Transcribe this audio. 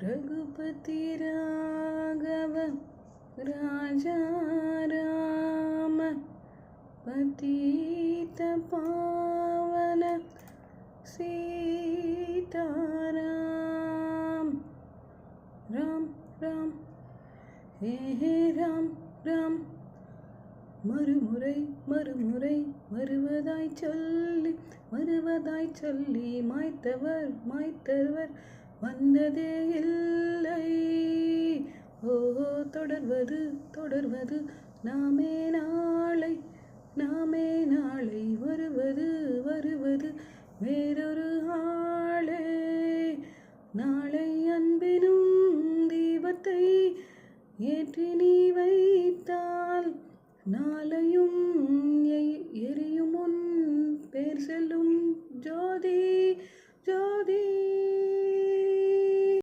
रघुपति राघव राजा राम पतित पावन सीताराम। राम राम हे हे राम राम மறுமுறை மறுமுறை வருவதாய் சொல்லி மாய்த்தவர் வந்ததே இல்லை. ஓ தொடர்வது தொடர்வது நாமே நாளை வருவது வருவது வேறொரு ஆளே. நாளை அன்பினும் தீபத்தை ஏற்றி நீ வைத்தால் நாளையும் எரியும் உன் பேர் செல்லும் ஜோதி.